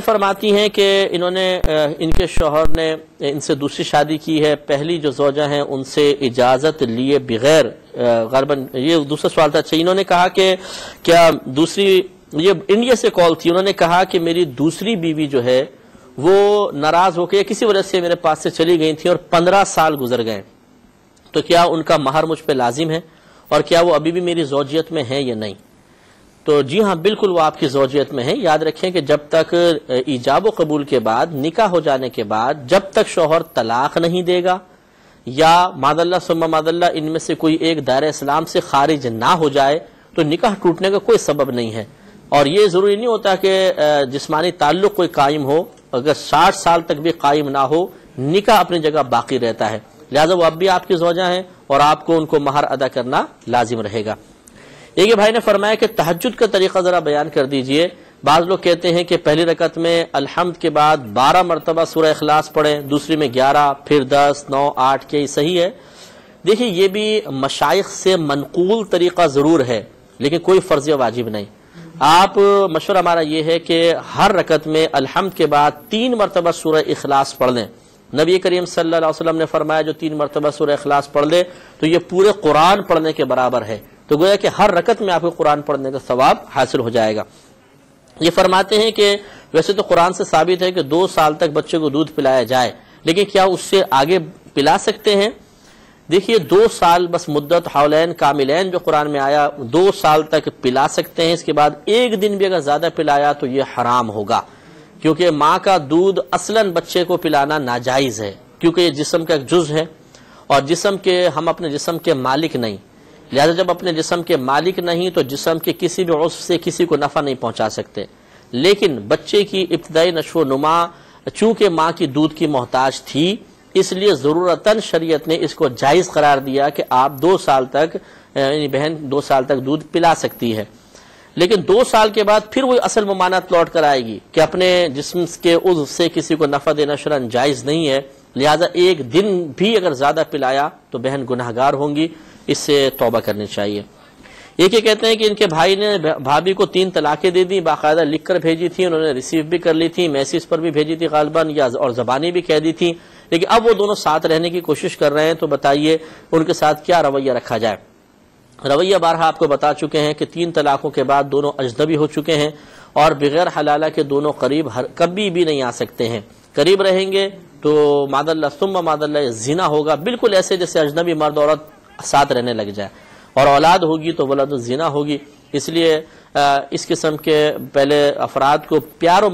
فرماتی ہیں کہ انہوں نے ان کے شوہر نے ان سے دوسری شادی کی ہے، پہلی جو زوجہ ہیں ان سے اجازت لیے بغیر غالباً یہ دوسرا سوال تھا۔ اچھا، انہوں نے کہا کہ کیا دوسری، یہ انڈیا سے کال تھی، انہوں نے کہا کہ میری دوسری بیوی جو ہے وہ ناراض ہو کے کسی وجہ سے میرے پاس سے چلی گئی تھی اور 15 سال گزر گئے، تو کیا ان کا مہر مجھ پہ لازم ہے اور کیا وہ ابھی بھی میری زوجیت میں ہے یا نہیں؟ تو جی ہاں، بالکل وہ آپ کی زوجیت میں ہے۔ یاد رکھیں کہ جب تک ایجاب و قبول کے بعد، نکاح ہو جانے کے بعد، جب تک شوہر طلاق نہیں دے گا یا معاذ اللہ ثم معاذ اللہ ان میں سے کوئی ایک دائرہ اسلام سے خارج نہ ہو جائے تو نکاح ٹوٹنے کا کوئی سبب نہیں ہے۔ اور یہ ضروری نہیں ہوتا کہ جسمانی تعلق کوئی قائم ہو، اگر 60 سال تک بھی قائم نہ ہو، نکاح اپنی جگہ باقی رہتا ہے، لہذا وہ اب بھی آپ کی زوجہ ہیں اور آپ کو ان کو مہر ادا کرنا لازم رہے گا۔ ایک بھائی نے فرمایا کہ تہجد کا طریقہ ذرا بیان کر دیجئے۔ بعض لوگ کہتے ہیں کہ پہلی رکعت میں الحمد کے بعد 12 مرتبہ سورہ اخلاص پڑھیں، دوسری میں 11، پھر 10، 9، 8، کیا یہ صحیح ہے؟ دیکھیں، یہ بھی مشائخ سے منقول طریقہ ضرور ہے لیکن کوئی فرض واجب نہیں۔ آپ مشورہ ہمارا یہ ہے کہ ہر رکعت میں الحمد کے بعد 3 مرتبہ سورہ اخلاص پڑھ لیں۔ نبی کریم صلی اللہ علیہ وسلم نے فرمایا جو 3 مرتبہ سورہ اخلاص پڑھ لے تو یہ پورے قرآن پڑھنے کے برابر ہے، تو گویا کہ ہر رکعت میں آپ کو قرآن پڑھنے کا ثواب حاصل ہو جائے گا۔ یہ فرماتے ہیں کہ ویسے تو قرآن سے ثابت ہے کہ 2 سال تک بچے کو دودھ پلایا جائے، لیکن کیا اس سے آگے پلا سکتے ہیں؟ دیکھیے، 2 سال بس مدت حولین کاملین جو قرآن میں آیا، 2 سال تک پلا سکتے ہیں، اس کے بعد 1 دن بھی اگر زیادہ پلایا تو یہ حرام ہوگا، کیونکہ ماں کا دودھ اصلاً بچے کو پلانا ناجائز ہے، کیونکہ یہ جسم کا ایک جز ہے اور ہم اپنے جسم کے مالک نہیں، لہذا جب اپنے جسم کے مالک نہیں تو جسم کے کسی بھی عضو سے کسی کو نفع نہیں پہنچا سکتے۔ لیکن بچے کی ابتدائی نشو و نما چونکہ ماں کی دودھ کی محتاج تھی، اس لیے ضرورتاً شریعت نے اس کو جائز قرار دیا کہ آپ 2 سال تک، یعنی بہن 2 سال تک دودھ پلا سکتی ہے، لیکن 2 سال کے بعد پھر وہ اصل ممانعت لوٹ کر آئے گی کہ اپنے جسم کے عضو سے کسی کو نفع دینا شرعاً جائز نہیں ہے، لہذا 1 دن بھی اگر زیادہ پلایا تو بہن گناہگار ہوں گی، اس سے توبہ کرنی چاہیے۔ ایک یہ کہتے ہیں کہ ان کے بھائی نے بھابھی کو 3 طلاقیں دے دی، باقاعدہ لکھ کر بھیجی تھی، انہوں نے ریسیو بھی کر لی تھی، میسیج پر بھی بھیجی تھی غالباً، اور زبانی بھی کہہ دی تھی، لیکن اب وہ دونوں ساتھ رہنے کی کوشش کر رہے ہیں، تو بتائیے ان کے ساتھ کیا رویہ رکھا جائے؟ رویہ بارہا آپ کو بتا چکے ہیں کہ 3 طلاقوں کے بعد دونوں اجنبی ہو چکے ہیں اور بغیر حلالہ کے دونوں قریب کبھی بھی نہیں آ سکتے ہیں۔ قریب رہیں گے تو معاذ اللہ ثم معاذ اللہ زنا ہوگا، بالکل ایسے جیسے اجنبی مرد عورت ساتھ رہنے لگ جائے، اور اولاد ہوگی تو ولد الزنا ہوگی۔ اس لیے اس قسم کے پہلے افراد کو پیار و